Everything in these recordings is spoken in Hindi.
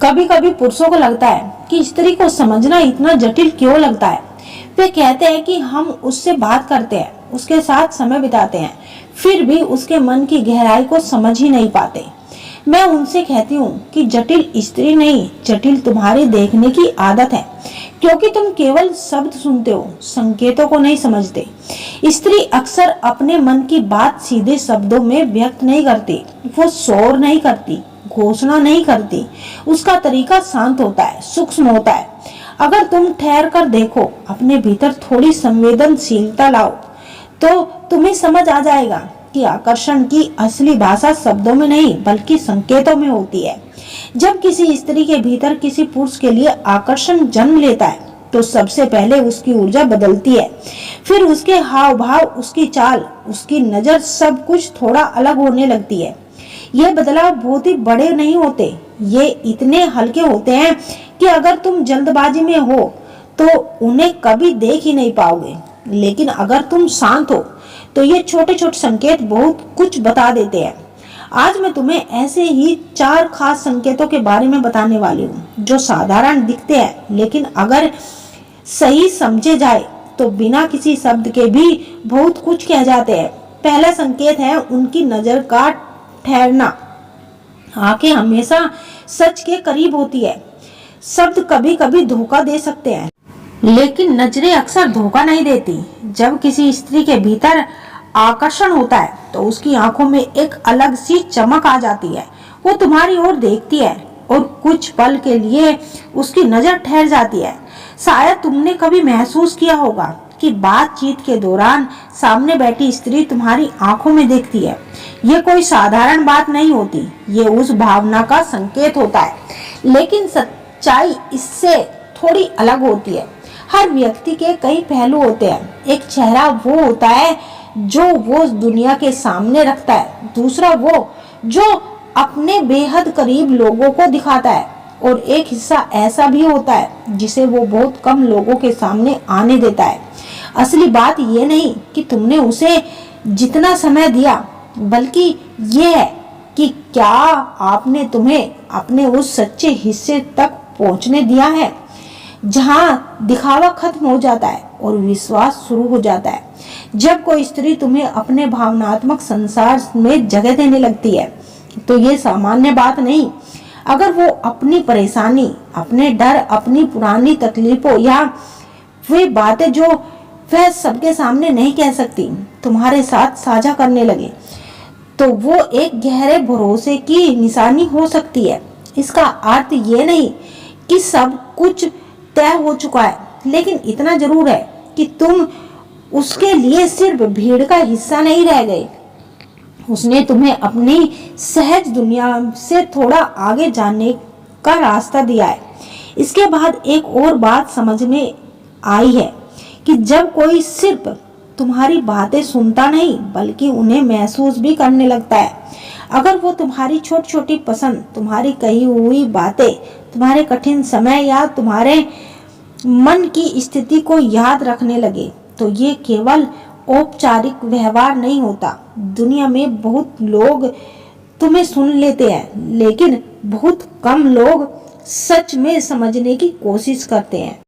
कभी कभी पुरुषों को लगता है कि स्त्री को समझना इतना जटिल क्यों लगता है। वे कहते हैं कि हम उससे बात करते हैं, उसके साथ समय बिताते हैं, फिर भी उसके मन की गहराई को समझ ही नहीं पाते। मैं उनसे कहती हूँ कि जटिल स्त्री नहीं, जटिल तुम्हारी देखने की आदत है, क्योंकि तुम केवल शब्द सुनते हो, संकेतों को नहीं समझते। स्त्री अक्सर अपने मन की बात सीधे शब्दों में व्यक्त नहीं करती, वो शोर नहीं करती, घोषणा नहीं करती। उसका तरीका शांत होता है, सूक्ष्म होता है। अगर तुम ठहर कर देखो, अपने भीतर थोड़ी संवेदनशीलता लाओ, तो तुम्हें समझ आ जाएगा कि आकर्षण की असली भाषा शब्दों में नहीं बल्कि संकेतों में होती है। जब किसी स्त्री के भीतर किसी पुरुष के लिए आकर्षण जन्म लेता है तो सबसे पहले उसकी ऊर्जा बदलती है। फिर उसके हाव भाव, उसकी चाल, उसकी नजर, सब कुछ थोड़ा अलग होने लगती है। ये बदलाव बहुत ही बड़े नहीं होते, ये इतने हल्के होते हैं कि अगर तुम जल्दबाजी में हो तो उन्हें कभी देख ही नहीं पाओगे। लेकिन अगर तुम शांत हो तो ये छोटे छोटे संकेत बहुत कुछ बता देते हैं। आज मैं तुम्हें ऐसे ही 4 खास संकेतों के बारे में बताने वाली हूँ, जो साधारण दिखते हैं लेकिन अगर सही समझे जाए तो बिना किसी शब्द के भी बहुत कुछ कह जाते हैं। पहला संकेत है उनकी नजर का ठहरना। आंखें हमेशा सच के करीब होती है। शब्द कभी कभी धोखा दे सकते हैं, लेकिन नजरें अक्सर धोखा नहीं देती। जब किसी स्त्री के भीतर आकर्षण होता है तो उसकी आंखों में एक अलग सी चमक आ जाती है। वो तुम्हारी ओर देखती है और कुछ पल के लिए उसकी नजर ठहर जाती है। शायद तुमने कभी महसूस किया होगा कि बातचीत के दौरान सामने बैठी स्त्री तुम्हारी आंखों में देखती है। ये कोई साधारण बात नहीं होती, ये उस भावना का संकेत होता है। लेकिन सच्चाई इससे थोड़ी अलग होती है। हर व्यक्ति के कई पहलू होते हैं। एक चेहरा वो होता है जो वो दुनिया के सामने रखता है, दूसरा वो जो अपने बेहद करीब लोगों को दिखाता है, और एक हिस्सा ऐसा भी होता है जिसे वो बहुत कम लोगों के सामने आने देता है। असली बात ये नहीं कि तुमने उसे जितना समय दिया, बल्कि ये है कि क्या आपने तुम्हें अपने उस सच्चे हिस्से तक पहुंचने दिया है, जहां दिखावा खत्म हो जाता है और विश्वास शुरू हो जाता है। जब कोई स्त्री तुम्हें अपने भावनात्मक संसार में जगह देने लगती है तो ये सामान्य बात नहीं। अगर वो अपनी परेशानी, अपने डर, अपनी पुरानी तकलीफों या वे बातें जो वह सबके सामने नहीं कह सकती तुम्हारे साथ साझा करने लगे, तो वो एक गहरे भरोसे की निशानी हो सकती है। इसका अर्थ ये नहीं कि सब कुछ तय हो चुका है, लेकिन इतना जरूर है कि तुम उसके लिए सिर्फ भीड़ का हिस्सा नहीं रह गए। उसने तुम्हें अपनी सहज दुनिया से थोड़ा आगे जाने का रास्ता दिया है। इसके बाद एक और बात समझ में आई है कि जब कोई सिर्फ तुम्हारी बातें सुनता नहीं बल्कि उन्हें महसूस भी करने लगता है। अगर वो तुम्हारी छोटी छोटी पसंद, तुम्हारी कही हुई बातें, तुम्हारे कठिन समय या तुम्हारे मन की स्थिति को याद रखने लगे, तो ये केवल औपचारिक व्यवहार नहीं होता। दुनिया में बहुत लोग तुम्हें सुन लेते हैं, लेकिन बहुत कम लोग सच में समझने की कोशिश करते हैं।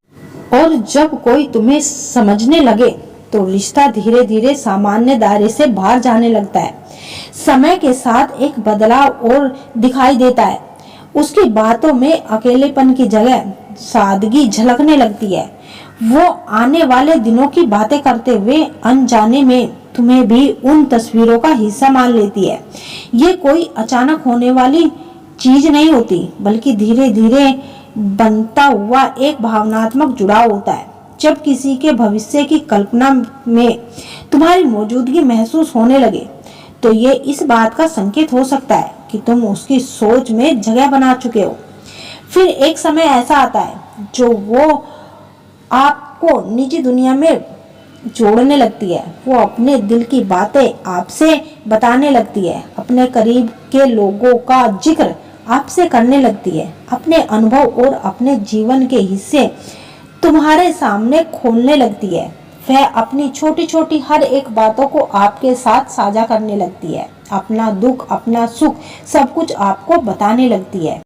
और जब कोई तुम्हें समझने लगे तो रिश्ता धीरे धीरे सामान्य दायरे से बाहर जाने लगता है। समय के साथ एक बदलाव और दिखाई देता है। उसकी बातों में अकेलेपन की जगह सादगी झलकने लगती है। वो आने वाले दिनों की बातें करते हुए अनजाने में तुम्हें भी उन तस्वीरों का हिस्सा मान लेती है। ये कोई अचानक होने वाली चीज नहीं होती, बल्कि धीरे धीरे बनता हुआ एक भावनात्मक जुड़ाव होता है। जब किसी के भविष्य की कल्पना में तुम्हारी मौजूदगी महसूस होने लगे, तो ये इस बात का संकेत हो सकता है कि तुम उसकी सोच में जगह बना चुके हो। फिर एक समय ऐसा आता है जो वो आपको निजी दुनिया में जोड़ने लगती है। वो अपने दिल की बातें आपसे बताने लगती है, अपने करीब के लोगों का जिक्र आपसे करने लगती है, अपने अनुभव और अपने जीवन के हिस्से तुम्हारे सामने खोलने लगती है। वह अपनी छोटी छोटी हर एक बातों को आपके साथ साझा करने लगती है। अपना दुख, अपना सुख, सब कुछ आपको बताने लगती है।